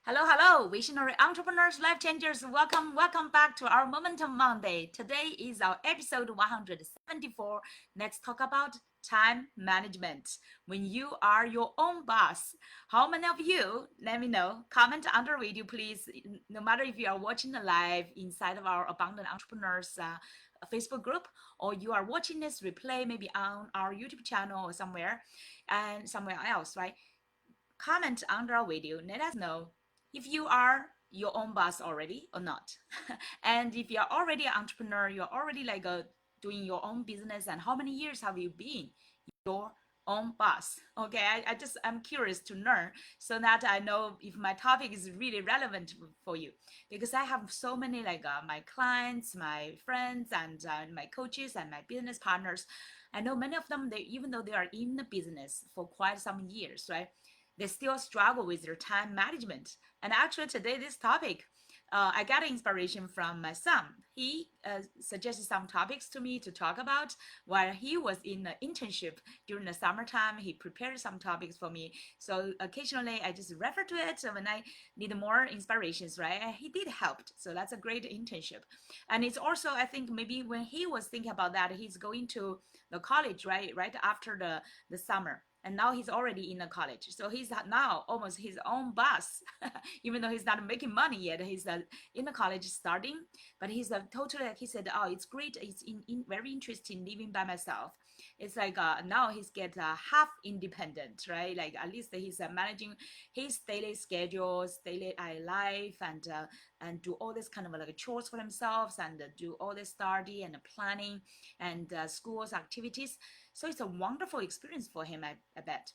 Hello, hello, visionary entrepreneurs, life changers. Welcome back to our Momentum Monday. Today is our episode 174. Let's talk about time management. When you are your own boss, how many of you? Let me know. Comment under video, please. No matter if you are watching the live inside of our Abundant Entrepreneurs Facebook group, or you are watching this replay maybe on our YouTube channel or somewhere else, right? Comment under our video. Let us know if you are your own boss already or not. And if you're already an entrepreneur, you're already doing your own business, and how many years have you been your own boss? Okay, I'm curious to learn so that I know if my topic is really relevant for you, because I have so many my clients, my friends, and my coaches and my business partners. I know many of them, they even though they are in the business for quite some years, right, they still struggle with their time management. And actually today, this topic, I got inspiration from my son. He suggested some topics to me to talk about while he was in the internship during the summertime. He prepared some topics for me. So occasionally I just refer to it when I need more inspirations, right? And he did help. So that's a great internship. And it's also, I think maybe when he was thinking about that, he's going to the college, right after the summer. And now he's already in the college, so he's now almost his own boss. Even though he's not making money yet, he's in the college starting. But he's totally, like he said, oh, it's great, it's in very interesting living by myself. It's like now he's get half independent, right? Like at least he's managing his daily schedules, daily life, and do all this kind of like chores for themselves, and do all this study and planning and schools activities. So it's a wonderful experience for him, I bet.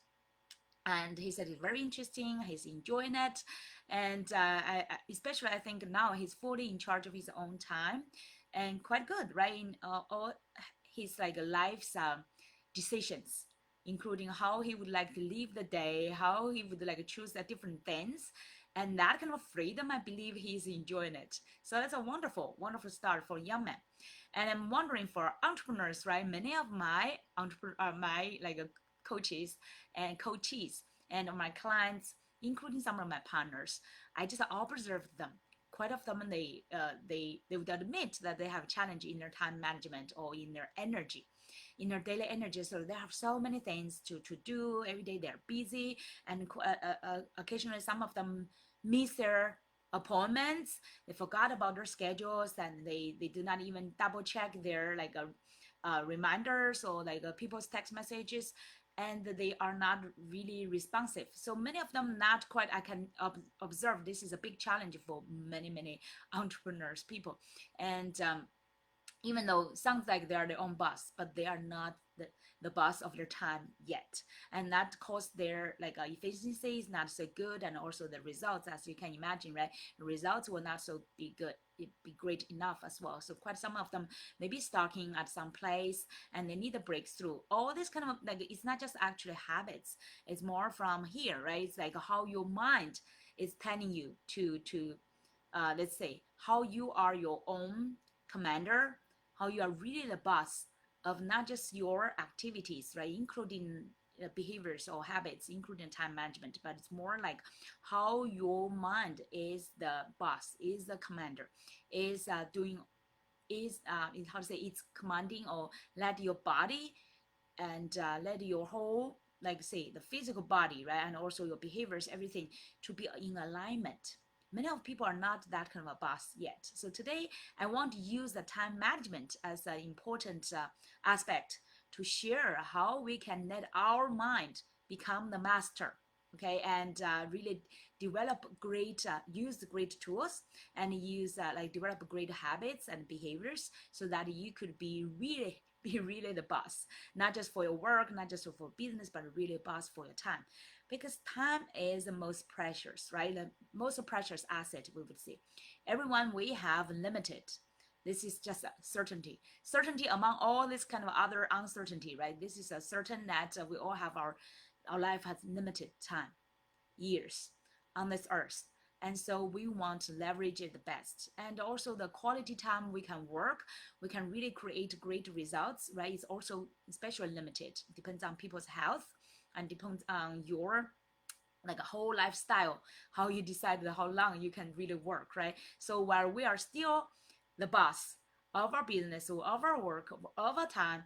And he said it's very interesting, he's enjoying it. And especially I think now he's fully in charge of his own time, and quite good, right, in all his like life's decisions, including how he would like to live the day, how he would like choose the different things. And that kind of freedom, I believe he's enjoying it. So that's a wonderful start for a young man. And I'm wondering for entrepreneurs, right? Many of my my coaches and coaches and my clients, including some of my partners, I just observed them. Quite often they would admit that they have a challenge in their time management or in their energy, in their daily energy. So they have so many things to do every day. They're busy, and occasionally some of them miss their appointments. They forgot about their schedules, and they do not even double check their reminders or people's text messages, and they are not really responsive. So many of them not quite. I can observe this is a big challenge for many entrepreneurs people. And even though it sounds like they are their own boss, but they are not the boss of their time yet. And that caused their efficiency is not so good, and also the results, as you can imagine, right, the results will not so be good, it be great enough as well. So quite some of them may be starting at some place, and they need a breakthrough. All this kind of it's not just actually habits, it's more from here, right? It's like how your mind is telling you to let's say how you are your own commander, how you are really the boss of not just your activities, right, including behaviors or habits, including time management, but it's more like how your mind is the boss, is the commander, is doing, is how to say, it's commanding, or let your body and let your whole, like say, the physical body, right, and also your behaviors, everything to be in alignment. Many of people are not that kind of a boss yet. So today I want to use the time management as an important aspect to share how we can let our mind become the master. Okay, and really develop great, use great tools, and use develop great habits and behaviors, so that you could be really be really the boss, not just for your work, not just for business, but really boss for your time. Because time is the most precious, right? The most precious asset, we would say. Everyone, we have limited. This is just a certainty among all this kind of other uncertainty, right? This is a certain that we all have our life has limited time, years on this earth. And so we want to leverage it the best. And also the quality time we can work, we can really create great results, right? It's also especially limited. It depends on people's health, and depends on your like a whole lifestyle, how you decide how long you can really work, right? So while we are still the boss of our business or of our work, of our time,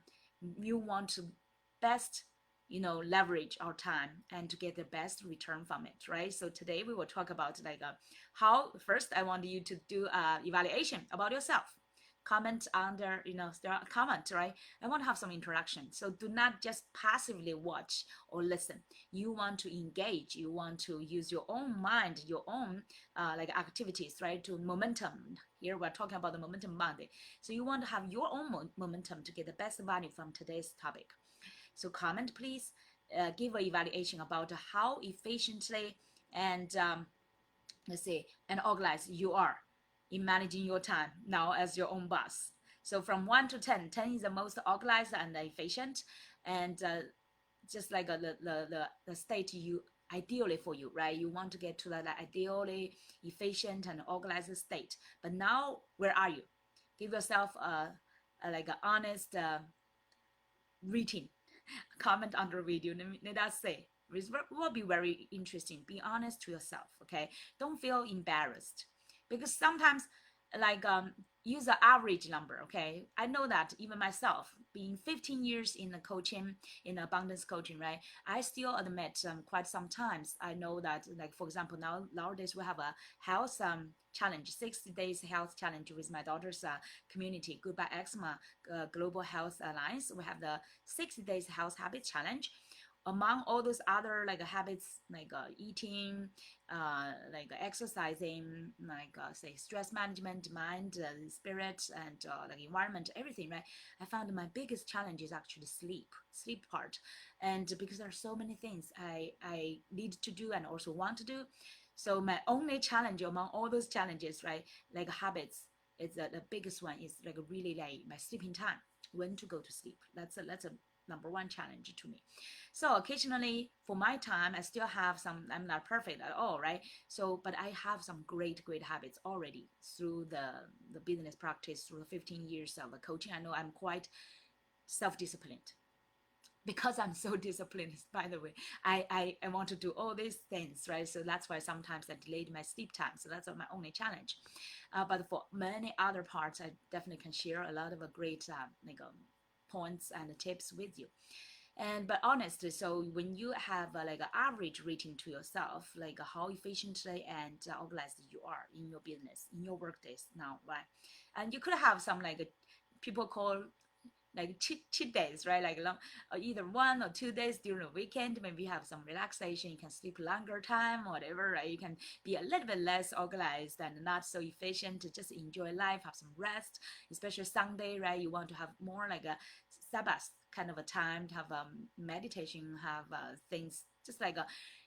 you want to best, leverage our time and to get the best return from it, right? So today we will talk about like how first I want you to do evaluation about yourself. Comment under, comment, right? I want to have some interaction. So do not just passively watch or listen. You want to engage. You want to use your own mind, your own like activities, right? To momentum. Here we're talking about the momentum Monday. So you want to have your own momentum to get the best value from today's topic. So comment, please. Give an evaluation about how efficiently and let's say and organized you are in managing your time now as your own boss. So from 1 to 10, 10 is the most organized and efficient, and just like the state you ideally for you, right? You want to get to that ideally efficient and organized state. But now, where are you? Give yourself like an honest rating. Comment under video. Let us say it will be very interesting. Be honest to yourself, okay? Don't feel embarrassed, because sometimes like use an average number, okay? I know that even myself, being 15 years in the coaching, in abundance coaching, right? I still admit quite sometimes I know that, like for example, nowadays we have a health challenge, 60 days health challenge with my daughter's community, Goodbye Eczema Global Health Alliance. We have the 60 days health habit challenge. Among all those other like habits, like eating, like exercising, like say stress management, mind, spirit, and like environment, everything, right? I found my biggest challenge is actually sleep part, and because there are so many things I need to do and also want to do, so my only challenge among all those challenges, right, like habits, is the biggest one is like really like my sleeping time, when to go to sleep. That's a number one challenge to me. So occasionally for my time, I still have some, I'm not perfect at all, right? So, but I have some great habits already through the business practice, through the 15 years of coaching. I know I'm quite self-disciplined. Because I'm so disciplined, by the way, I want to do all these things, right? So that's why sometimes I delayed my sleep time. So that's my only challenge. But for many other parts, I definitely can share a lot of great points and tips with you. And but honestly, so when you have like an average rating to yourself, like how efficiently and organized you are in your business, in your work days now, right? And you could have some like people call like cheat days, right? Like long, either 1 or 2 days during the weekend. Maybe you have some relaxation. You can sleep longer time, whatever, right? You can be a little bit less organized and not so efficient to just enjoy life, have some rest, especially Sunday, right? You want to have more like a Sabbath kind of a time to have meditation, have things just like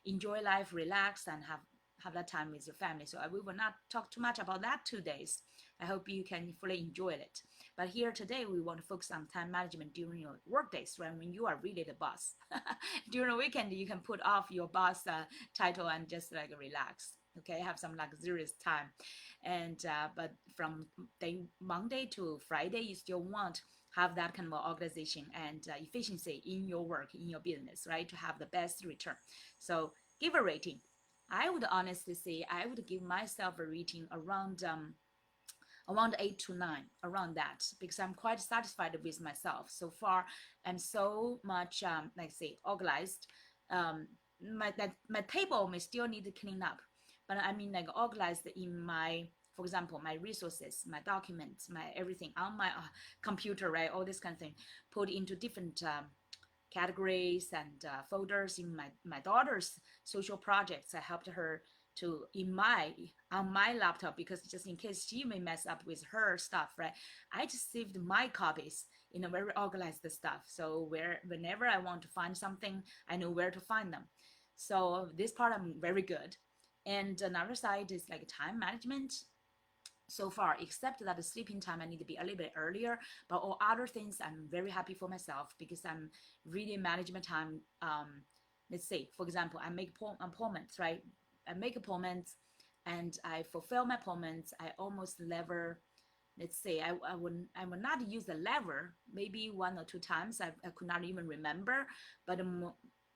enjoy life, relax, and have that time with your family. So we will not talk too much about that 2 days. I hope you can fully enjoy it. But here today, we want to focus on time management during your work days, right? When you are really the boss. During the weekend, you can put off your boss title and just like relax. Okay, have some luxurious time, and but from day Monday to Friday, you still want have that kind of organization and efficiency in your work, in your business, right? To have the best return. So give a rating. I would honestly say I would give myself a rating around 8 to 9, around that, because I'm quite satisfied with myself so far. I'm so much like say organized. um my table may still need to clean up, but I mean like organized in my, for example, my resources, my documents, my everything on my computer, right? All this kind of thing put into different categories and folders in my daughter's social projects. I helped her to in my on my laptop, because just in case she may mess up with her stuff, right? I just saved my copies in a very organized stuff. So whenever I want to find something, I know where to find them. So this part I'm very good. And another side is like time management so far, except that the sleeping time I need to be a little bit earlier, but all other things I'm very happy for myself, because I'm really managing my time. Let's say for example, I make appointments, right? I make appointments and I fulfill my appointments. I almost never, let's say I would not use the lever, maybe 1 or 2 times. I could not even remember, but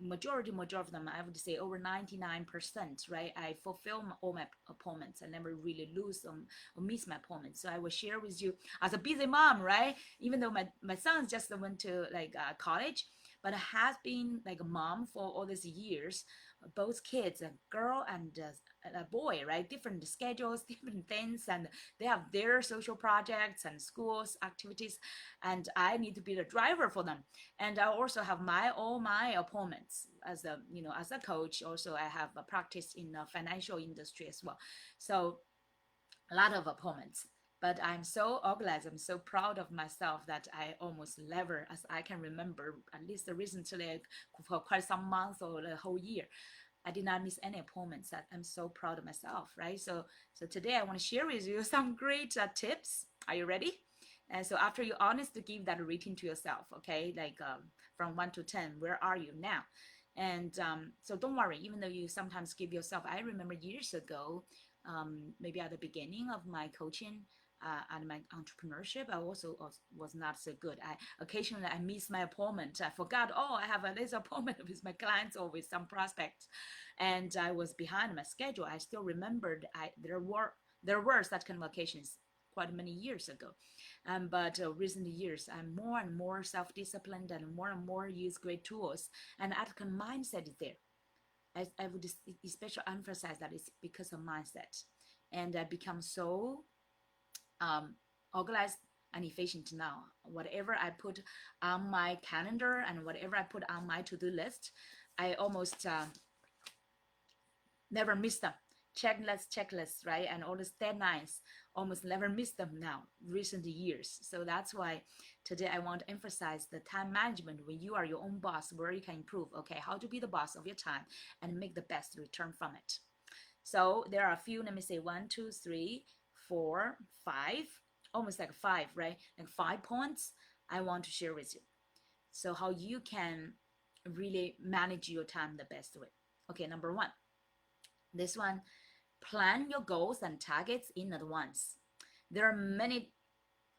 majority of them, I would say over 99%, right? I fulfill all my appointments. I never really lose them or miss my appointments. So I will share with you as a busy mom, right? Even though my son just went to like college, but I have been like a mom for all these years, both kids, a girl and a boy, right? Different schedules, different things, and they have their social projects and schools activities, and I need to be the driver for them. And I also have all my appointments as a as a coach. Also, I have a practice in the financial industry as well, so a lot of appointments. But I'm so organized. I'm so proud of myself that I almost never, as I can remember, at least recently for quite some months or the whole year, I did not miss any appointments. That I'm so proud of myself, right? So today I want to share with you some great tips. Are you ready? And so after you honestly give that rating to yourself, okay, like from 1 to 10, where are you now? And so don't worry, even though you sometimes give yourself. I remember years ago, maybe at the beginning of my coaching. And my entrepreneurship, I also was not so good. I occasionally I miss my appointment. I forgot. Oh, I have this appointment with my clients or with some prospects, and I was behind my schedule. I still remembered. There were such kind of occasions quite many years ago, but recent years I'm more and more self-disciplined and more use great tools, and that kind of mindset is there. I would especially emphasize that it's because of mindset, and I become so organized and efficient now. Whatever I put on my calendar and whatever I put on my to-do list, I almost never miss them. Checklists, right? And all these deadlines, almost never miss them now, recent years. So that's why today I want to emphasize the time management when you are your own boss, where you can improve, okay, how to be the boss of your time and make the best return from it. So there are a few, let me say 1, 2, 3, 4, 5, almost like five, right? Like 5 points I want to share with you. So how you can really manage your time the best way. Okay, number one, this one, plan your goals and targets in advance. There are many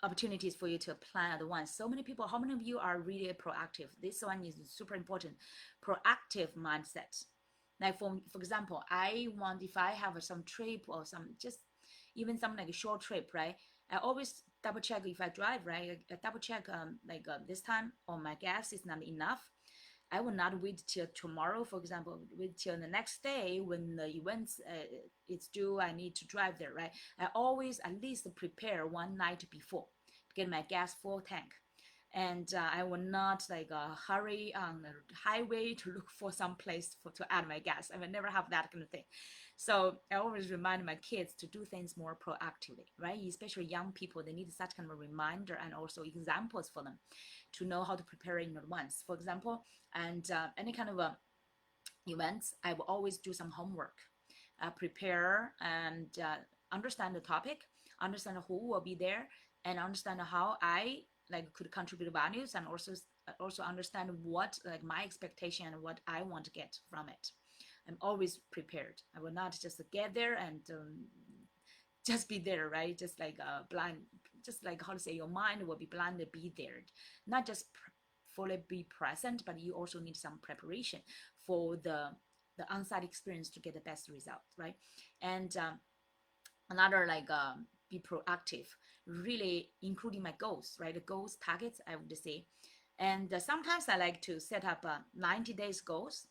opportunities for you to plan at once. So many people, how many of you are really proactive? This one is super important. Proactive mindset. Like for example, I want, if I have some trip or some just even some like a short trip, right? I always double check if I drive, right? I double check this time or my gas is not enough. I will not wait till tomorrow, for example, wait till the next day when the events it's due, I need to drive there, right? I always at least prepare one night before to get my gas full tank. And I will not like hurry on the highway to look for some place to add my gas. I will never have that kind of thing. So I always remind my kids to do things more proactively, right? Especially young people, they need such kind of a reminder and also examples for them to know how to prepare in advance. For example, and any kind of events, I will always do some homework, prepare and understand the topic, understand who will be there, and understand how I like could contribute values, and also understand what like my expectation and what I want to get from it. I'm always prepared. I will not just get there and just be there, right? Just like blind, just like how to say, your mind will be blind to be there, not just fully be present, but you also need some preparation for the on-site experience to get the best result, right? And another like be proactive, really including my goals, right? The goals, targets, I would say. And sometimes I like to set up 90 days goals,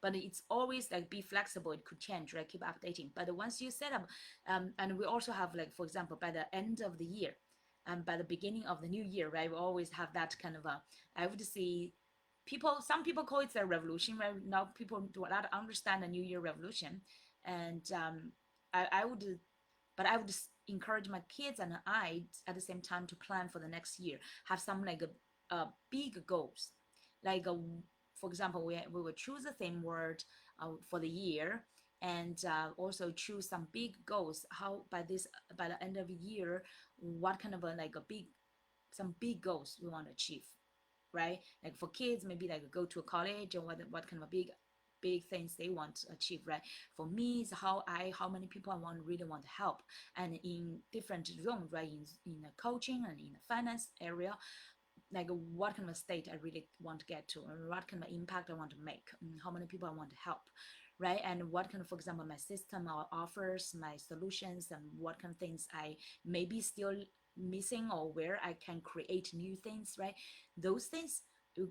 but it's always like be flexible. It could change, right? Keep updating. But once you set up, and we also have like, for example, by the end of the year, and by the beginning of the new year, right? We always have that kind of I would say some people call it a revolution, right? Now people do not understand the new year revolution. And I would, but I would encourage my kids and I at the same time to plan for the next year, have some like big goals, like for example, we will choose a theme word for the year, and also choose some big goals. How by the end of the year, what kind of some big goals we want to achieve, right? Like for kids, maybe like go to a college, or what kind of big things they want to achieve, right? For me, it's how many people I really want to help, and in different zones, right? In the coaching and in the finance area, like what kind of state I really want to get to, and what kind of impact I want to make, how many people I want to help, right? And what kind of, for example, my system or offers, my solutions, and what kind of things I maybe still missing, or where I can create new things, right? Those things,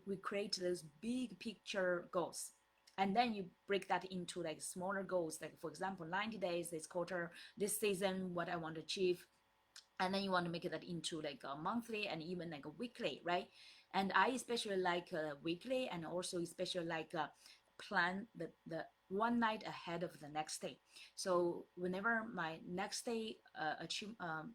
we create those big picture goals. And then you break that into like smaller goals, like for example, 90 days, this quarter, this season, what I want to achieve. And then you want to make that into like a monthly and even like a weekly, right? And I especially like weekly, and also especially like plan the one night ahead of the next day. So whenever my next day achieve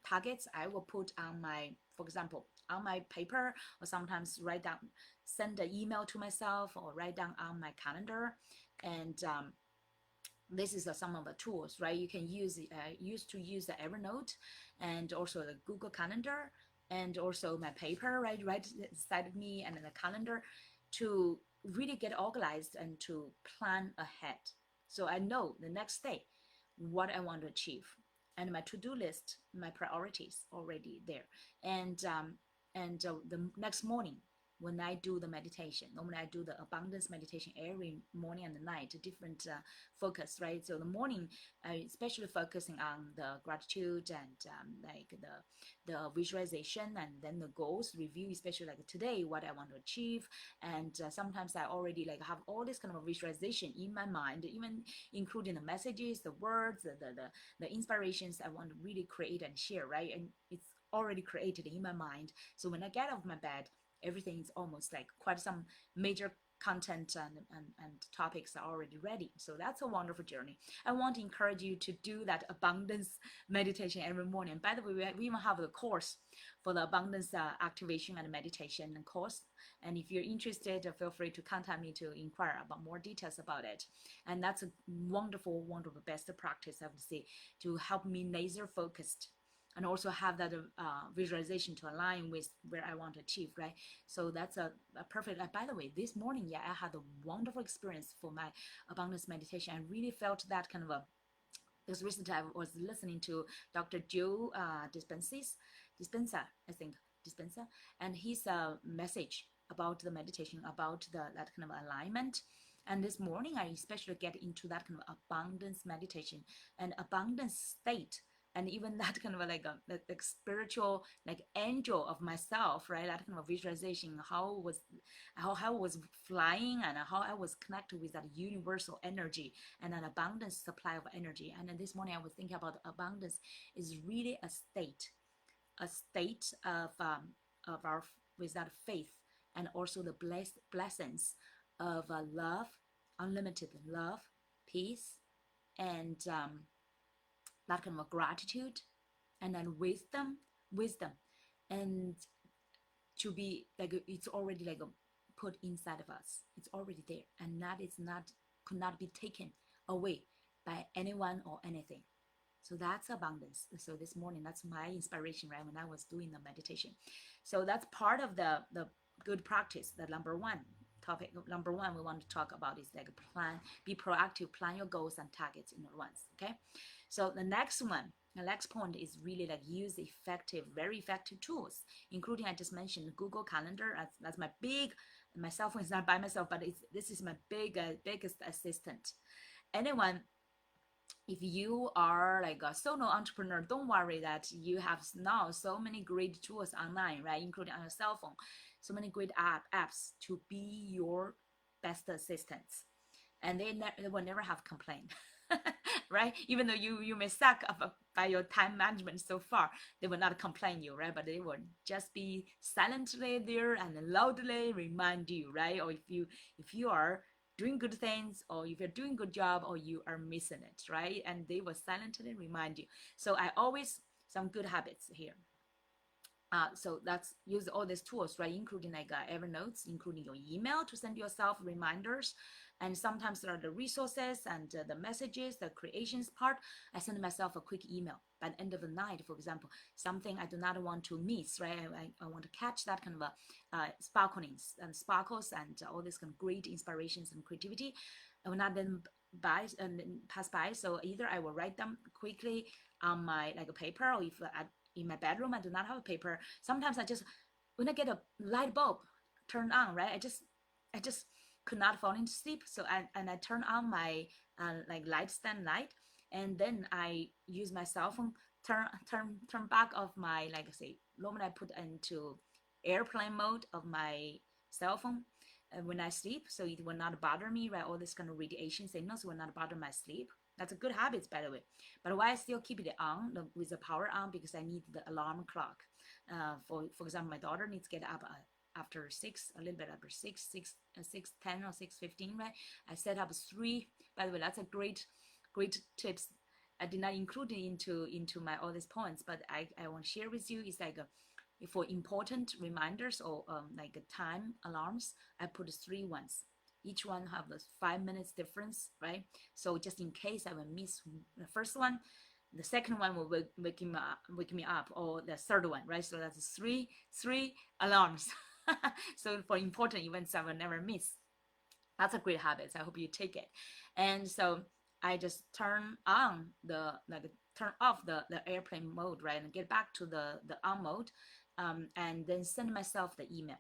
targets, I will put on my, for example, on my paper, or sometimes write down, send an email to myself, or write down on my calendar. And this is some of the tools, right? You can use used to use the Evernote, and also the Google Calendar, and also my paper right beside of me, and then the calendar, to really get organized and to plan ahead. So I know the next day what I want to achieve, and my to-do list, my priorities already there. And the next morning, when I do the meditation, normally I do the abundance meditation every morning and night, different focus, right? So the morning, I especially focusing on the gratitude, and like the visualization, and then the goals review, especially like today, what I want to achieve. And sometimes I already like have all this kind of visualization in my mind, even including the messages, the words, the inspirations I want to really create and share, right? And it's already created in my mind. So when I get off my bed, everything is almost like quite some major content and topics are already ready. So that's a wonderful journey. I want to encourage you to do that abundance meditation every morning. By the way, we even have the course for the abundance activation and meditation course. And if you're interested, feel free to contact me to inquire about more details about it. And that's a wonderful, wonderful best practice, I would say, to help me laser focused, and also have that visualization to align with where I want to achieve, right? So that's a perfect. By the way, this morning, yeah, I had a wonderful experience for my abundance meditation. I really felt that kind of a, because recently I was listening to Dr. Joe Dispenza, I think, Dispenza, and his message about the meditation, about that kind of alignment. And this morning, I especially get into that kind of abundance meditation and abundance state, and even that kind of like spiritual like angel of myself, right? That kind of visualization, how I was flying, and how I was connected with that universal energy and an abundance supply of energy. And then this morning I was thinking about abundance is really a state of our, with that faith, and also the blessings of love, unlimited love, peace, and that kind of gratitude, and then wisdom, and to be like, it's already like put inside of us. It's already there, and that is not, could not be taken away by anyone or anything. So that's abundance. So this morning, that's my inspiration, right? When I was doing the meditation. So that's part of the good practice. The number one topic, number one we want to talk about is like plan, be proactive, plan your goals and targets in advance. Okay. So the next one, the next point is really like use effective, very effective tools, including I just mentioned Google Calendar. That's my big, my cell phone is not by myself, but this is my biggest assistant. Anyone, if you are like a solo entrepreneur, don't worry that you have now so many great tools online, right? Including on your cell phone, so many great apps to be your best assistants, and they will never have complaint. Right? Even though you may suck up by your time management so far, they will not complain you, right? But they will just be silently there and loudly remind you, right? Or if you are doing good things, or if you're doing good job, or you are missing it, right? And they will silently remind you. So I always, some good habits here. So that's use all these tools, right? Including like Evernote, including your email to send yourself reminders. And sometimes there are the resources and the messages, the creations part. I send myself a quick email by the end of the night, for example, something I do not want to miss, right? I want to catch that kind of sparklings and sparkles and all this kind of great inspirations and creativity. I will not then pass by. So either I will write them quickly on my like a paper, or if in my bedroom I do not have a paper, sometimes I just when I get a light bulb turned on, right? I just could not fall into sleep. So I turn on my like light stand light, and then I use my cell phone, turn back of my, like I say, normally I put into airplane mode of my cell phone when I sleep, so it will not bother me, right? All this kind of radiation signals will not bother my sleep. That's a good habit, by the way. But why I still keep it on with the power on, because I need the alarm clock. For example, my daughter needs to get up after 6, a little bit after 6:10 or 6:15, right? I set up 3. By the way, that's a great tips. I did not include it into my all these points, but I want to share with you. It's like for important reminders or like time alarms, I put 3 ones. Each one have a 5 minutes difference, right? So just in case I will miss the first one, the second one will wake me up, or the third one, right? So that's three alarms. So for important events, I will never miss. That's a great habit. I hope you take it. And so I just turn off the airplane mode, right, and get back to the on mode, and then send myself the email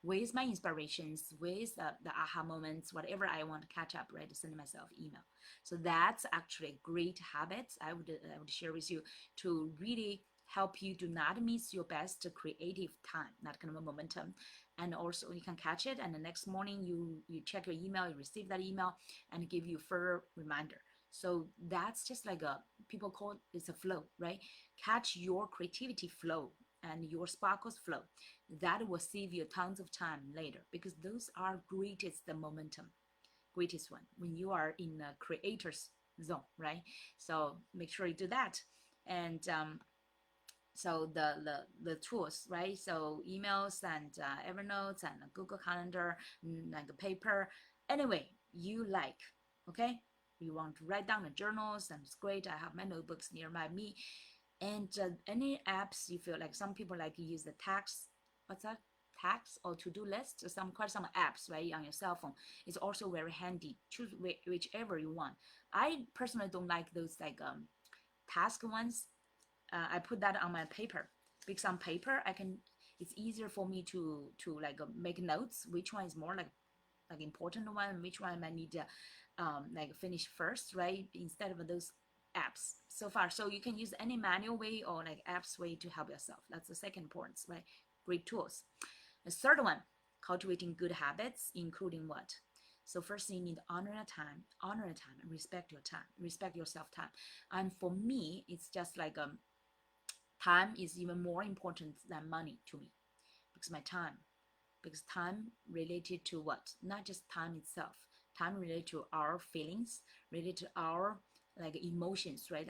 with my inspirations, with the aha moments, whatever I want to catch up, right, to send myself email. So that's actually a great habit I would share with you to really help you do not miss your best creative time, that kind of momentum. And also you can catch it, and the next morning you check your email, you receive that email, and give you further reminder. So that's just like people call it's a flow, right? Catch your creativity flow and your sparkles flow. That will save you tons of time later, because those are greatest the momentum, greatest one when you are in a creator's zone, right? So make sure you do that. And so the tools, right? So emails and Evernote and Google Calendar, like a paper, anyway you like. Okay, you want to write down the journals, and it's great. I have my notebooks nearby me. And any apps you feel like, some people like to use the tax, what's that, tax or to-do list, or quite some apps, right, on your cell phone. It's also very handy. Choose whichever you want. I personally don't like those like task ones. I put that on my paper, because on paper I can, it's easier for me to like make notes, which one is more like important one, which one I need to like finish first, right, instead of those apps so far. So you can use any manual way or like apps way to help yourself. That's the second point, right? Great tools. The third one, cultivating good habits, including what? So first you need to honor your time, and respect your time, respect your self time. And for me, it's just like time is even more important than money to me, because my time, because time related to what? Not just time itself, time related to our feelings, related to our like emotions, right?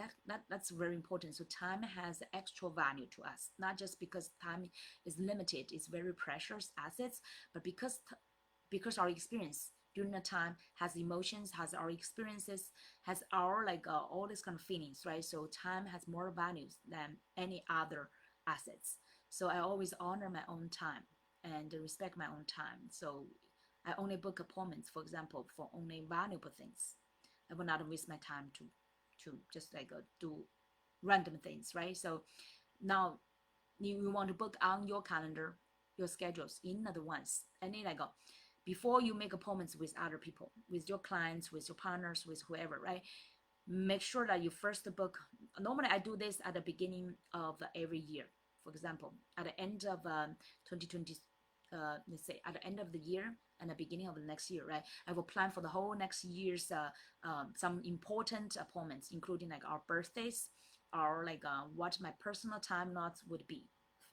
That's very important. So time has extra value to us, not just because time is limited, it's very precious assets, but because our experience during the time has emotions, has our experiences, has our like all these kind of feelings, right? So time has more values than any other assets. So I always honor my own time and respect my own time. So I only book appointments, for example, for only valuable things. I will not waste my time to just like do random things, right? So now you want to book on your calendar, your schedules in advance, and then like before you make appointments with other people, with your clients, with your partners, with whoever, right? Make sure that you first book. Normally I do this at the beginning of every year. For example, at the end of 2020, let's say at the end of the year and the beginning of the next year, right? I will plan for the whole next year's some important appointments, including like our birthdays, or like what my personal time slots would be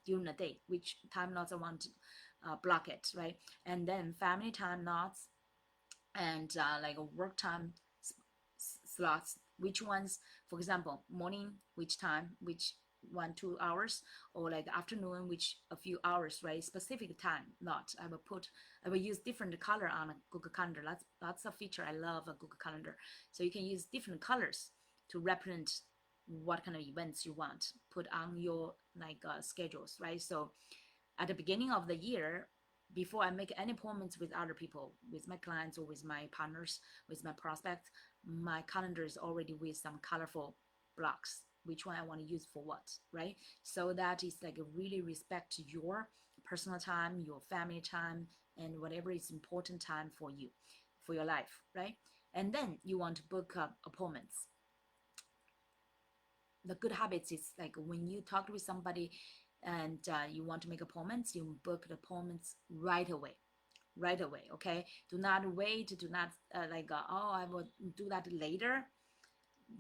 during the day, which time slots I want to block it, right? And then family time slots, and like a work time slots, which ones, for example, morning, which time, which 1 2 hours, or like afternoon, which a few hours, right? Specific time not I will use different color on a Google Calendar. That's a feature I love a Google Calendar. So you can use different colors to represent what kind of events you want put on your like schedules, right? So at the beginning of the year, before I make any appointments with other people, with my clients or with my partners, with my prospects, my calendar is already with some colorful blocks, which one I want to use for what, right? So that is like really respect your personal time, your family time, and whatever is important time for you, for your life, right? And then you want to book appointments. The good habits is like when you talk with somebody and you want to make appointments, you book the appointments right away. Right away, okay? Do not wait, do not oh, I will do that later.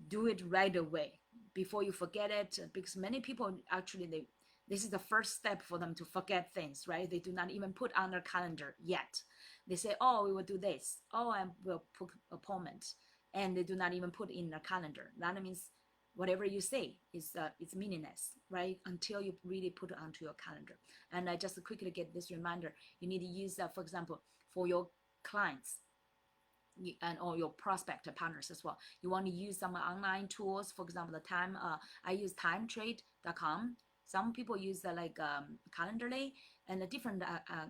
Do it right away before you forget it, because many people actually, this is the first step for them to forget things, right? They do not even put on their calendar yet. They say, oh, we will do this, oh, I will put appointment, and they do not even put in their calendar. That means whatever you say is it's meaningless, right, until you really put it onto your calendar. And I just quickly get this reminder, you need to use for example, for your clients and or your prospect partners as well. You want to use some online tools, for example, the time. I use timetrade.com. Some people use Calendarly and the different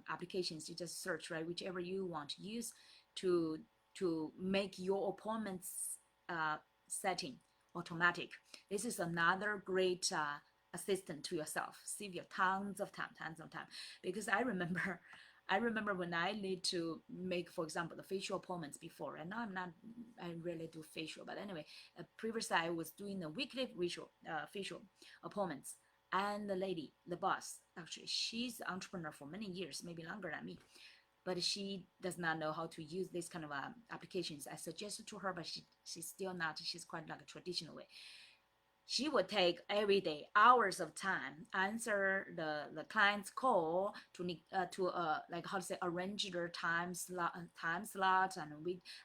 applications. You just search, right, whichever you want to use to make your appointments setting automatic. This is another great assistant to yourself. Save you tons of time, because I remember when I need to make, for example, the facial appointments before, and now I rarely do facial, but anyway, previously I was doing the weekly facial appointments, and the boss, actually, she's an entrepreneur for many years, maybe longer than me, but she does not know how to use this kind of applications. I suggested to her, but she's still not, she's quite like a traditional way. She would take every day hours of time answer the client's call to like how to say, arrange their time slot,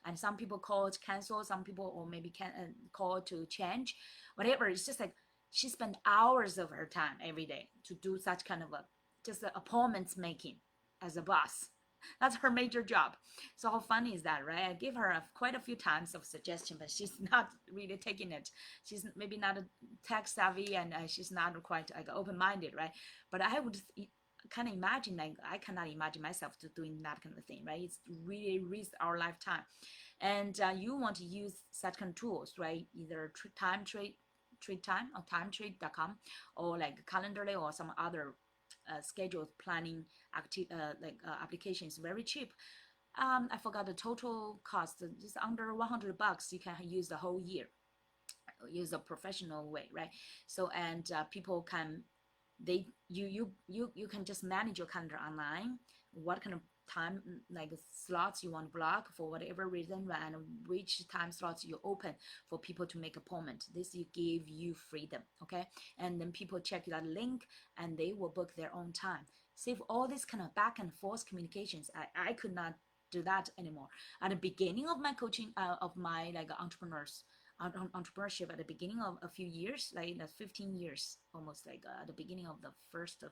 and some people call to cancel, some people or maybe can call to change, whatever. It's just like she spent hours of her time every day to do such kind of just appointments making as a boss. That's her major job. So how funny is that, right? I give her quite a few times of suggestion, but she's not really taking it. She's maybe not tech savvy, and she's not quite like open-minded, right? But I would kind of imagine, like I cannot imagine myself to doing that kind of thing, right? It's really risks our lifetime, and you want to use such kind of tools, right? Either trade time or timetrade.com, or like Calendarly or some other scheduled planning applications, very cheap. I forgot the total cost, just under $100. You can use the whole year, use a professional way, right? So, and people can, you can just manage your calendar online, what kind of time like slots you want to block for whatever reason, right? And which time slots you open for people to make appointment. This you give you freedom, okay? And then people check that link and they will book their own time. Save all this kind of back and forth communications. I could not do that anymore. At the beginning of my coaching, of my like entrepreneurship, at the beginning of a few years, like 15 years, almost, like at the beginning of the first of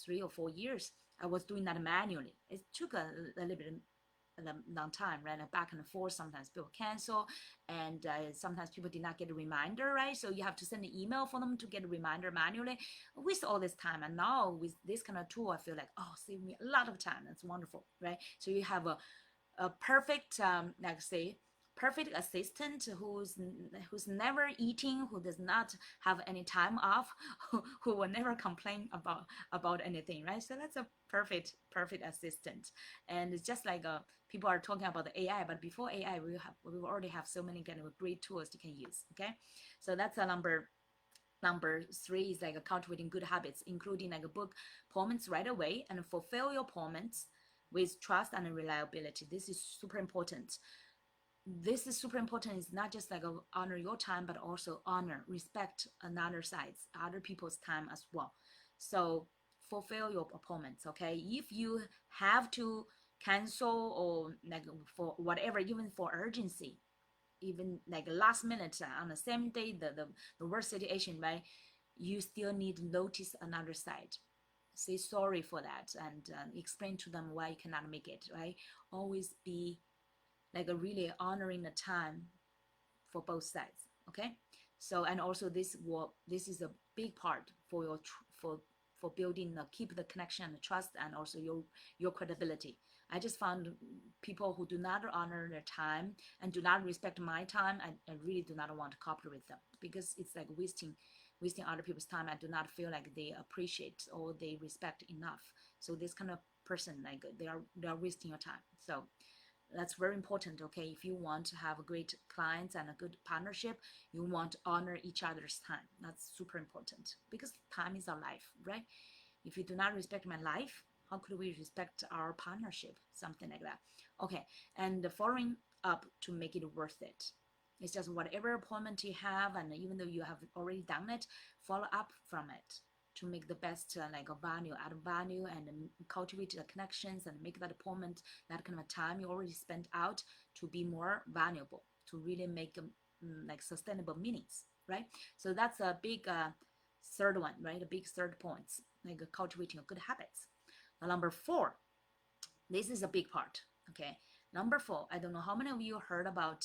3 or 4 years, I was doing that manually. It took a little bit a long time, right? Back and forth. Sometimes people cancel, and sometimes people did not get a reminder, right? So you have to send an email for them to get a reminder manually. Waste all this time, and now with this kind of tool, I feel like, oh, save me a lot of time. That's wonderful, right? So you have a perfect, like say, perfect assistant who's never eating, who does not have any time off, who will never complain about anything, right? So that's a perfect assistant. And it's just like people are talking about the AI, but before AI, we already have so many kind of great tools you can use. Okay, so that's a number 3 is like cultivating good habits, including like a book appointments right away and fulfill your appointments with trust and reliability. This is super important. It's not just like honor your time, but also honor, respect another side's, other people's time as well. So fulfill your appointments, okay? If you have to cancel or like for whatever, even for urgency, even like last minute on the same day, the worst situation, right? You still need to notice another side. Say sorry for that and explain to them why you cannot make it, right? Always be like a really honoring the time for both sides, okay? So, and also this is a big part for your for building keep the connection and the trust, and also your credibility. I just found people who do not honor their time and do not respect my time, I really do not want to cooperate with them, because it's like wasting wasting other people's time. I do not feel like they appreciate or they respect enough. So this kind of person, like they are wasting your time. So that's very important. Okay, if you want to have a great clients and a good partnership, you want to honor each other's time. That's super important, because time is our life, right? If you do not respect my life, how could we respect our partnership? Something like that. Okay, and the following up to make it worth it. It's just whatever appointment you have, and even though you have already done it, follow up from it to make the best like a value, add value, and cultivate the connections and make that appointment, that kind of time you already spent out, to be more valuable, to really make like sustainable meanings, right? So that's a big third one, right? A big third point, like cultivating good habits. Now, number 4, this is a big part. Okay, number 4, I don't know how many of you heard about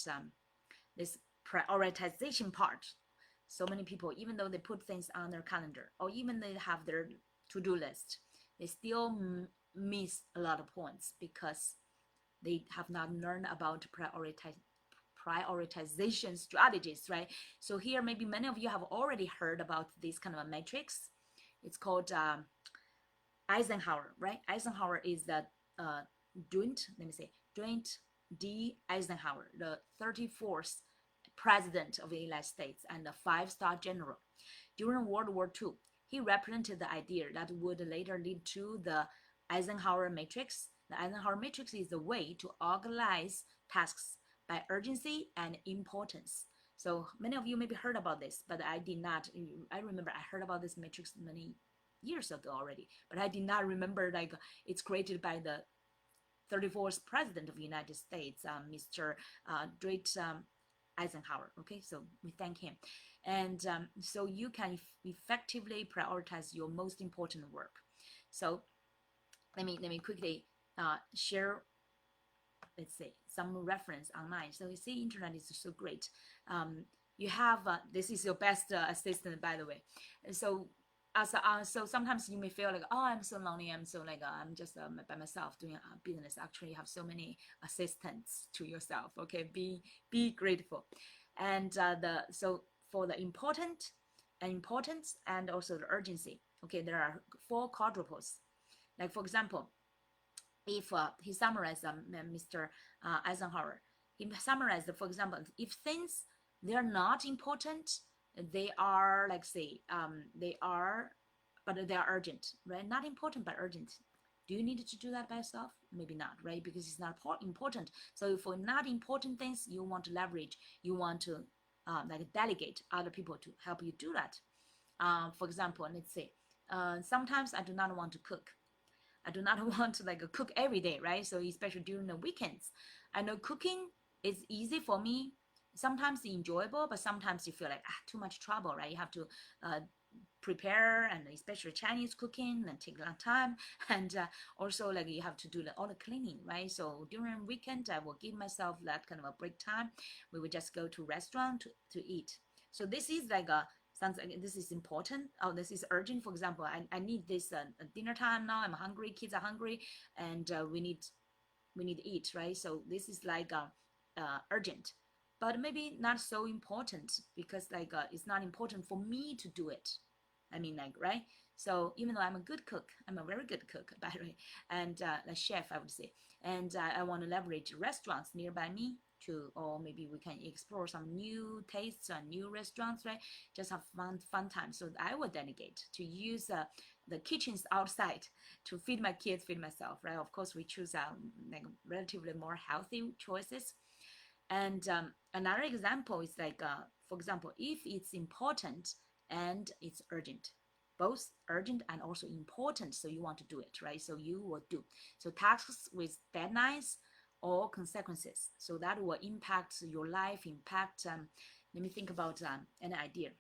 this prioritization part. So many people, even though they put things on their calendar or even they have their to-do list, they still miss a lot of points because they have not learned about prioritization strategies, right? So here, maybe many of you have already heard about this kind of a matrix. It's called Eisenhower, right? Eisenhower is the Dwight D. Eisenhower, the 34th president of the United States and a 5-star general. During World War II, he represented the idea that would later lead to the Eisenhower matrix. The Eisenhower matrix is a way to organize tasks by urgency and importance. So many of you maybe heard about this, but I did not. I remember I heard about this matrix many years ago already, but I did not remember like it's created by the 34th president of the United States, Mr. Dwight Eisenhower. Okay, so we thank him. And so you can effectively prioritize your most important work. So let me quickly share, let's say, some reference online. So you see, internet is so great. You have this is your best assistant, by the way. And so so sometimes you may feel like, oh, I'm so lonely, I'm so like I'm just by myself doing a business. Actually, you have so many assistants to yourself. Okay, be grateful. And so for the importance and also the urgency, okay, there are 4 quadruples. Like for example, if he summarized Mr. Eisenhower, he summarized, for example, if things, they're not important, they are like say but they are urgent, right? Not important but urgent. Do you need to do that by yourself? Maybe not, right? Because it's not important. So for not important things, you want to leverage, you want to like delegate other people to help you do that. For example, let's say sometimes I do not want to cook. I do not want to like cook every day, right? So especially during the weekends, I know cooking is easy for me. Sometimes enjoyable, but sometimes you feel like too much trouble, right? You have to prepare, and especially Chinese cooking, and take a long time, and also like you have to do all the cleaning, right? So during weekend, I will give myself that kind of a break time. We will just go to restaurant to eat. So this is like a something, this is important. Oh, this is urgent. For example, I need this dinner time now. I'm hungry. Kids are hungry, and we need to eat, right? So this is like urgent, but maybe not so important because like it's not important for me to do it. I mean, like, right? So even though I'm a good cook, I'm a very good cook, by the way, and a chef, I would say, and I want to leverage restaurants nearby me to, or maybe we can explore some new tastes and new restaurants, right? Just have fun time. So I will delegate to use the kitchens outside to feed my kids, feed myself, right? Of course, we choose like relatively more healthy choices. And another example is like, for example, if it's important and it's urgent, both urgent and also important, so you want to do it, right? So you will do. So tasks with deadlines or consequences, so that will impact your life, let me think about an idea.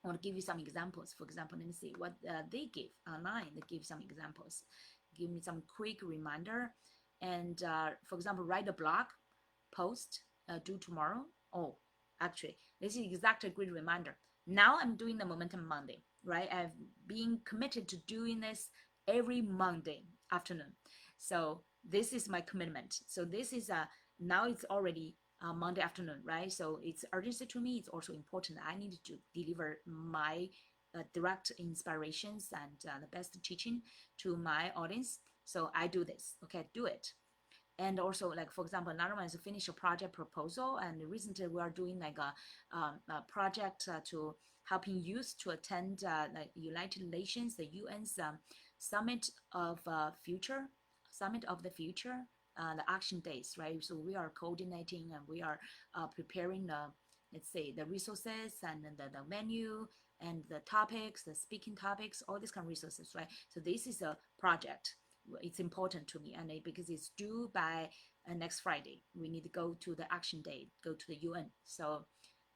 I want to give you some examples. For example, let me see what they give online. They give some examples. Give me some quick reminder. And for example, write a blog post due tomorrow. Oh, actually, this is exactly a great reminder. Now I'm doing the Momentum Monday, right? I've been committed to doing this every Monday afternoon. So this is my commitment. So this is now it's already Monday afternoon, right? So it's urgency to me. It's also important. I need to deliver my direct inspirations and the best teaching to my audience. So I do this. Okay, do it. And also, like for example, another one is to finish a project proposal. And recently we are doing like a project to helping youth to attend the United Nations, the UN's Summit of Future, Summit of the Future, the action days, right? So we are coordinating and we are preparing the, let's say, the resources and the menu and the topics, the speaking topics, all these kind of resources, right? So this is a project. It's important to me, and because it's due by next Friday. We need to go to the action day, go to the UN. So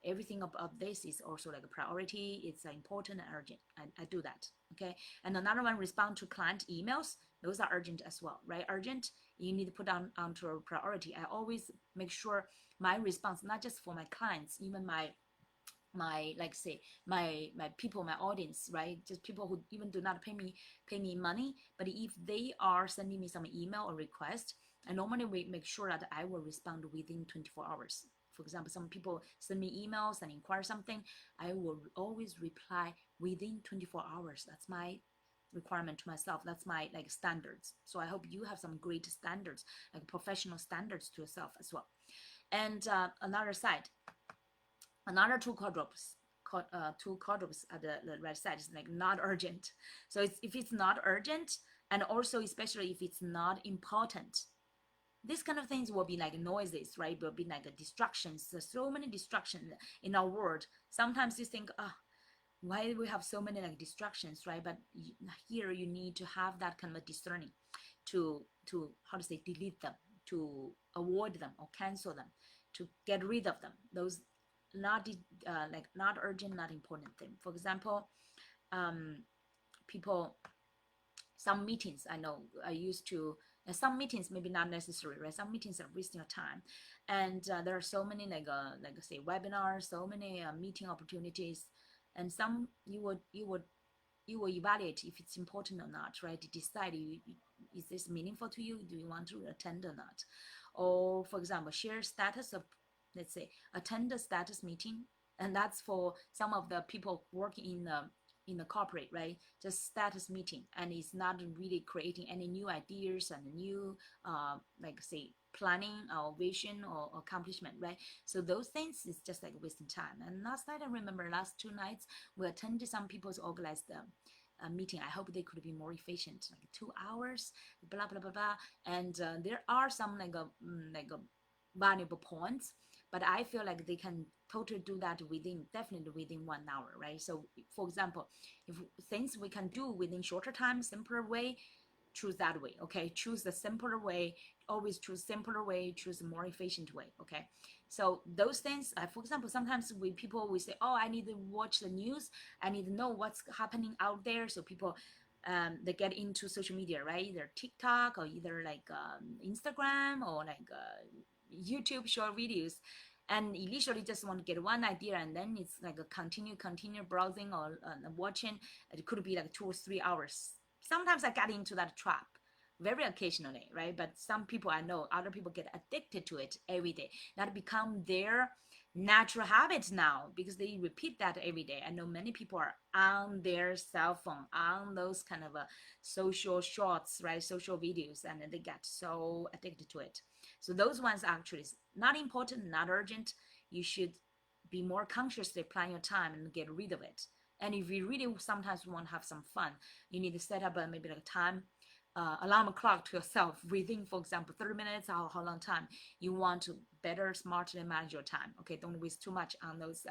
everything about this is also like a priority. It's important and urgent. I do that. Okay. And another one, respond to client emails. Those are urgent as well, right? Urgent, you need to put on onto a priority. I always make sure my response, not just for my clients, even my like say my people, my audience, right? Just people who even do not pay me money, but if they are sending me some email or request, and normally we make sure that I will respond within 24 hours. For example, some people send me emails and inquire something, I will always reply within 24 hours. That's my requirement to myself. That's my like standards. So I hope you have some great standards, like professional standards to yourself as well. And another side, another two quadruples, two quadruples at the right side is like not urgent. So if it's not urgent, and also especially if it's not important, these kind of things will be like noises, right? Will be like distractions. There's so many distractions in our world. Sometimes you think, ah, why do we have so many like distractions, right? But here you need to have that kind of discerning to how to say, delete them, to avoid them or cancel them, to get rid of them. Those not like not urgent, not important thing. For example, people, some meetings I know I used to, some meetings maybe not necessary, right? Some meetings are wasting your time, and there are so many like say webinars, so many meeting opportunities, and some you will evaluate if it's important or not, right? To decide is this meaningful to you? Do you want to attend or not? Or for example, share status of, let's say, attend a status meeting, and that's for some of the people working in the corporate, right? Just status meeting, and it's not really creating any new ideas and new like say planning or vision or accomplishment, right? So those things is just like wasting time. And last night, I remember last 2 nights we attended some people's organized meeting. I hope they could be more efficient, like 2 hours, blah blah blah blah. And there are some like a valuable points, but I feel like they can totally do that within, definitely within 1 hour, right? So for example, if things we can do within shorter time, simpler way, choose that way. Okay, choose the simpler way. Always choose simpler way, choose a more efficient way. Okay, so those things, for example, sometimes we say, oh, I need to watch the news, I need to know what's happening out there. So people they get into social media, right? Either TikTok or either like Instagram or like YouTube short videos, and initially just want to get one idea, and then it's like a continue browsing or watching. It could be like 2 or 3 hours. Sometimes I get into that trap, very occasionally, right? But some people, I know other people get addicted to it every day. That become their natural habits now, because they repeat that every day. I know many people are on their cell phone, on those kind of social shorts, right? Social videos, and they get so addicted to it. So those ones actually is not important, not urgent. You should be more consciously plan your time and get rid of it. And if you really sometimes want to have some fun, you need to set up maybe like a time alarm clock to yourself within, for example, 30 minutes or how long time you want to better, smartly manage your time. Okay, don't waste too much on those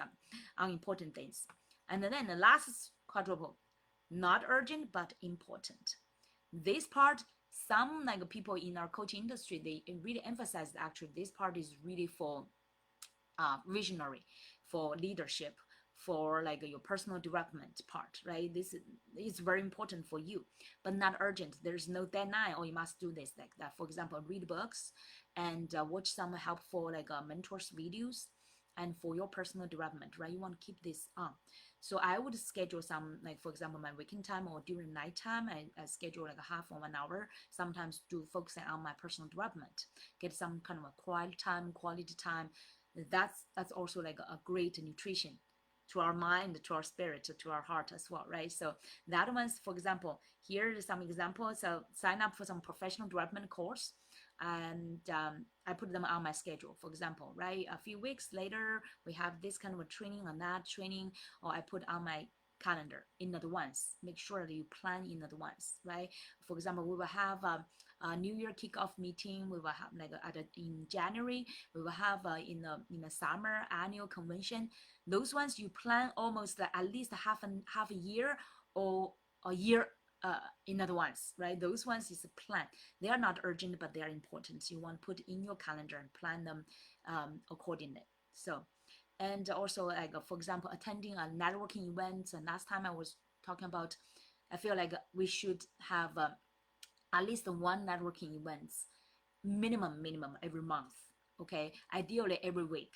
unimportant things. And then the last quadruple, not urgent but important. This part, some like people in our coaching industry, they really emphasize actually this part is really for visionary, for leadership, for like your personal development part, right? This is very important for you, but not urgent. There's no deadline, or you must do this, like that. For example, read books and watch some helpful like mentors videos, and for your personal development, right? You want to keep this on. So I would schedule some, like for example, my weekend time or during nighttime, I schedule like a half or 1 hour, sometimes to focusing on my personal development, get some kind of a quiet time, quality time. That's also like a great nutrition to our mind, to our spirit, to our heart as well, right? So that one's, for example, here are some examples. So sign up for some professional development course, and I put them on my schedule. For example, right, a few weeks later, we have this kind of a training and that training, or I put on my calendar in advance. Make sure that you plan in advance, right? For example, we will have a New Year kickoff meeting. We will have like in January. We will have in the summer annual convention. Those ones you plan almost at least half a year or a year in advance, right? Those ones is a plan. They are not urgent, but they are important. You want to put in your calendar and plan them accordingly. So, and also like for example, attending a networking event. And last time I was talking about, I feel like we should have at least one networking events minimum every month. Okay, ideally every week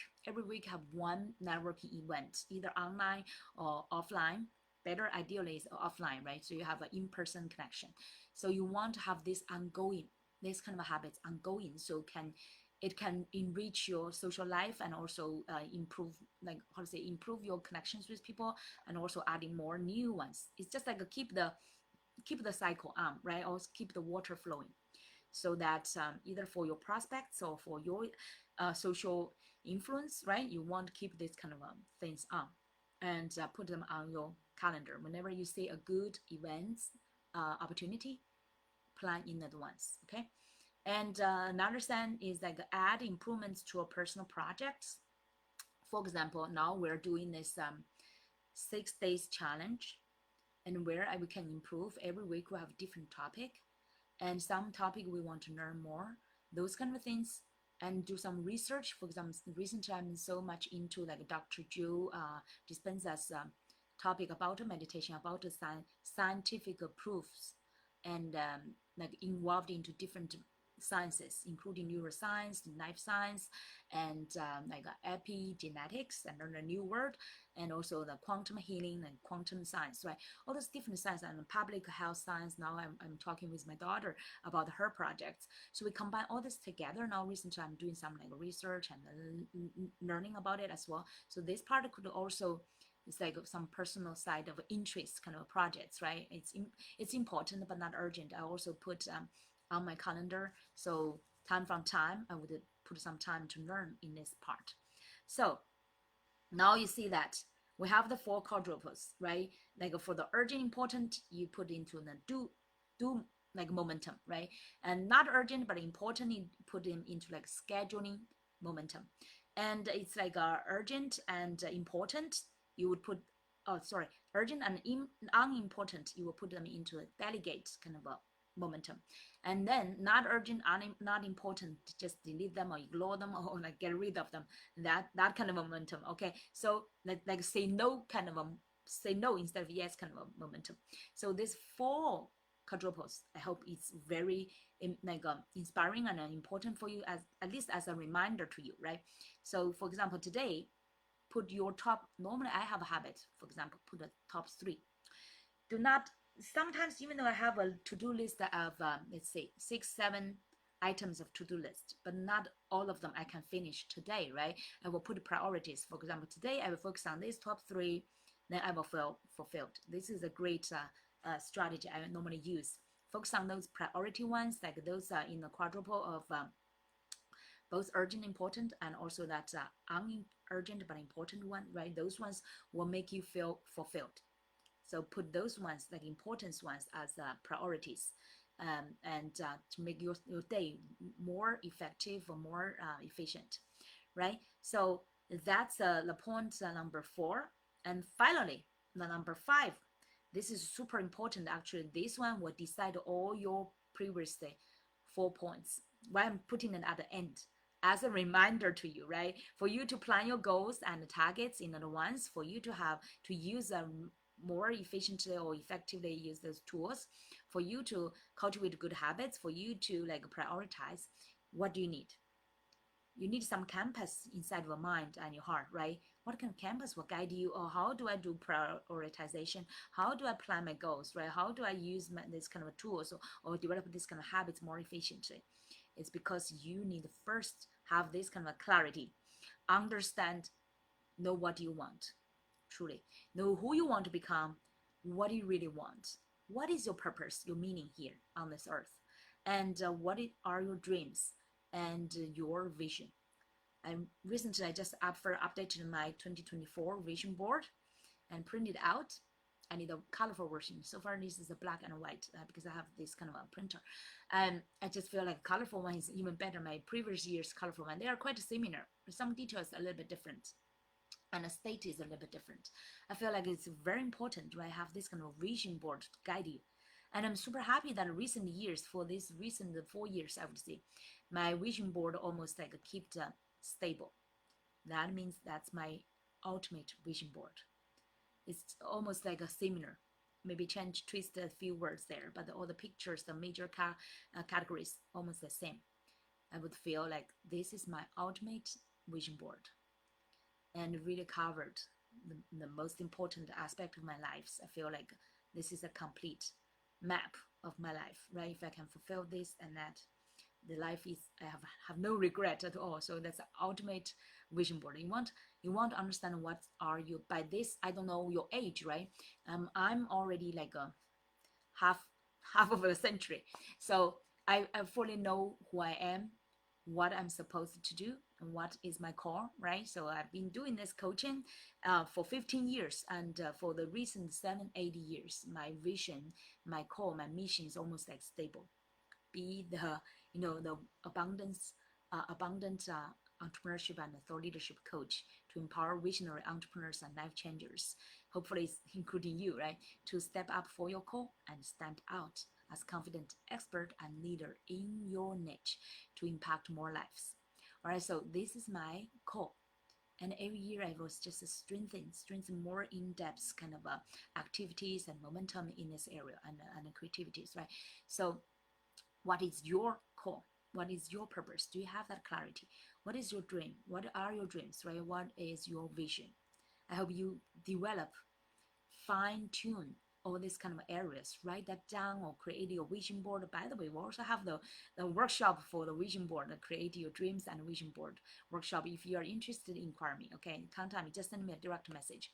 have one networking event, either online or offline. Better ideally is offline, right? So you have an in-person connection. So you want to have this ongoing, this kind of habits ongoing, so it can enrich your social life and also improve, like how to say, improve your connections with people, and also adding more new ones. It's just like a keep the cycle on, right? Or keep the water flowing, so that either for your prospects or for your social influence, right? You want to keep this kind of things on, and put them on your calendar. Whenever you see a good event opportunity, plan in advance, okay? And another thing is like add improvements to a personal projects. For example, now we're doing this 6 days challenge, and where we can improve. Every week we have different topic, and some topic we want to learn more, those kind of things, and do some research. For example, recently I'm so much into like Dr. Joe Dispenza's topic about meditation, about the scientific proofs, and like involved into different sciences, including neuroscience, life science, and like epigenetics, and learn a new word, and also the quantum healing and quantum science, right? All those different science and public health science. Now I'm talking with my daughter about her projects. So we combine all this together. Now recently I'm doing some like research and learning about it as well. So this part could also, it's like some personal side of interest kind of projects, right? It's important but not urgent. I also put on my calendar, so time from time I would put some time to learn in this part. So now you see that we have the 4 quadruples, right? Like for the urgent important, you put into the do like momentum, right? And not urgent but important, you put them into like scheduling momentum. And it's like urgent and important, you would put, oh sorry, urgent and unimportant, you will put them into a delegate kind of a momentum. And then not urgent, not important, just delete them or ignore them or like get rid of them, that kind of momentum. Okay, so like say no kind of a, say no instead of yes kind of a momentum. So this 4 quadruples, I hope it's very inspiring and important for you, as at least as a reminder to you, right? So for example, today, put your top, normally I have a habit, for example, put the top 3. Do not, sometimes even though I have a to-do list of let's say 6-7 items of to-do list, but not all of them I can finish today, right? I will put priorities. For example, today I will focus on these top 3, then I will feel fulfilled. This is a great strategy I normally use. Focus on those priority ones, like those in the quadruple of both urgent, important, and also that unurgent but important one, right? Those ones will make you feel fulfilled. So put those ones, like important ones, as priorities, and to make your day more effective or more efficient, right? So that's the point number 4. And finally, the number 5. This is super important. Actually, this one will decide all your previous 4 points. Why I'm putting it at the end as a reminder to you, right? For you to plan your goals and targets in advance, for you to have to use more efficiently or effectively use those tools, for you to cultivate good habits, for you to like prioritize. What do you need? you need some compass inside your mind and your heart, right? What kind of compass will guide you? Or how do I do prioritization? How do I plan my goals, right? How do I use this kind of tools, or develop this kind of habits more efficiently? It's because you need to first have this kind of clarity, understand, know what you want, truly. Know who you want to become, what you really want. What is your purpose, your meaning here on this earth? And are your dreams and your vision? And recently, I just updated my 2024 vision board and printed out. I need a colorful version. So far, this is a black and white because I have this kind of a printer. And I just feel like colorful one is even better. My previous year's colorful one, they are quite similar. Some details a little bit different. And the state is a little bit different. I feel like it's very important to have this kind of vision board to guide you. And I'm super happy that recent years, for this recent 4 years, I would say, my vision board almost like kept stable. That means that's my ultimate vision board. It's almost like a similar, maybe twist a few words there, but all the pictures, the major categories, almost the same. I would feel like this is my ultimate vision board, and really covered the most important aspect of my life. I feel like this is a complete map of my life, right? If I can fulfill this and that, the life is, I have no regret at all. So that's the ultimate vision board. You want to understand what are you by this. I don't know your age, right? I'm already like a half of a century, so I fully know who I am, what I'm supposed to do, and what is my core, right? So I've been doing this coaching for 15 years, and for the recent 7-8 years, my vision, my core, my mission is almost like stable. Be the abundant entrepreneurship and thought leadership coach to empower visionary entrepreneurs and life changers, hopefully it's including you, right, to step up for your core and stand out as confident expert and leader in your niche to impact more lives. All right, so this is my core, and every year I was just strengthen more in-depth kind of activities and momentum in this area, and creativities, right? So what is your core? What is your purpose? Do you have that clarity? What is your dream? What are your dreams, right? What is your vision? I hope you develop, fine tune all these kind of areas. Write that down or create your vision board. By the way, we also have the workshop for the vision board, the create your dreams and vision board workshop. If you are interested, inquire me. Okay, contact me, just send me a direct message.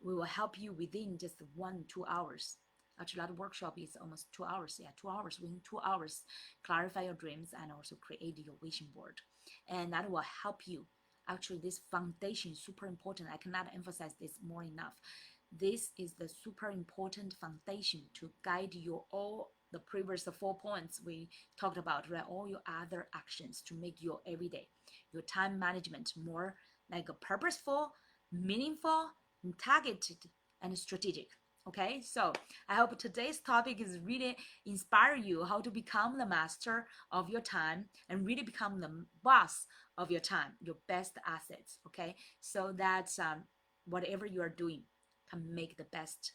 We will help you within just 1-2 hours. Actually, that workshop is almost 2 hours. Yeah, 2 hours. Within 2 hours, clarify your dreams and also create your vision board. And that will help you. Actually, this foundation is super important. I cannot emphasize this more enough. This is the super important foundation to guide your all the previous 4 points we talked about, right? All your other actions to make your everyday, your time management more like a purposeful, meaningful, targeted, and strategic. Okay, so I hope today's topic is really inspire you how to become the master of your time and really become the boss of your time, your best assets. Okay, so that whatever you are doing can make the best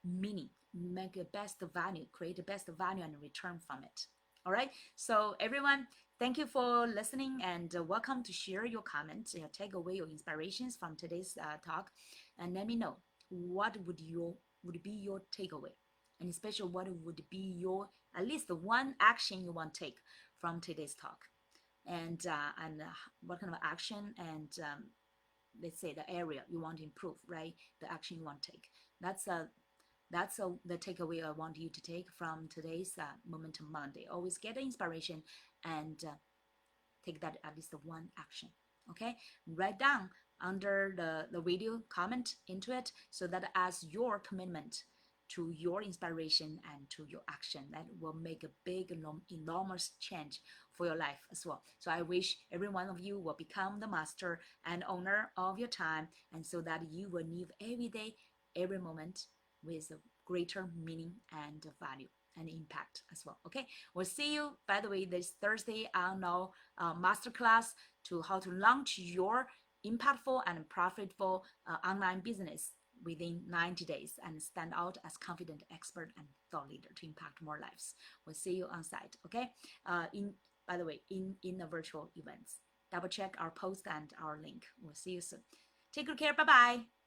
meaning, make the best value, create the best value and return from it. All right, so everyone, thank you for listening, and welcome to share your comments, your takeaway, your inspirations from today's talk, and let me know what would be your takeaway, and especially what would be your at least one action you want to take from today's talk, and what kind of action, and let's say the area you want to improve, right? The action you want to take. That's the takeaway I want you to take from today's Momentum Monday. Always get the inspiration and take that at least one action. Okay, write down under the video, comment into it, so that as your commitment to your inspiration and to your action, that will make a big, enormous change for your life as well. So I wish every one of you will become the master and owner of your time, and so that you will live every day, every moment with a greater meaning and value and impact as well. Okay, we'll see you, by the way, this Thursday on our masterclass to how to launch your impactful and profitable online business within 90 days and stand out as confident expert and thought leader to impact more lives. We'll see you on site. Okay, in by the way, in the virtual events. double check our post and our link. We'll see you soon. Take good care. Bye bye.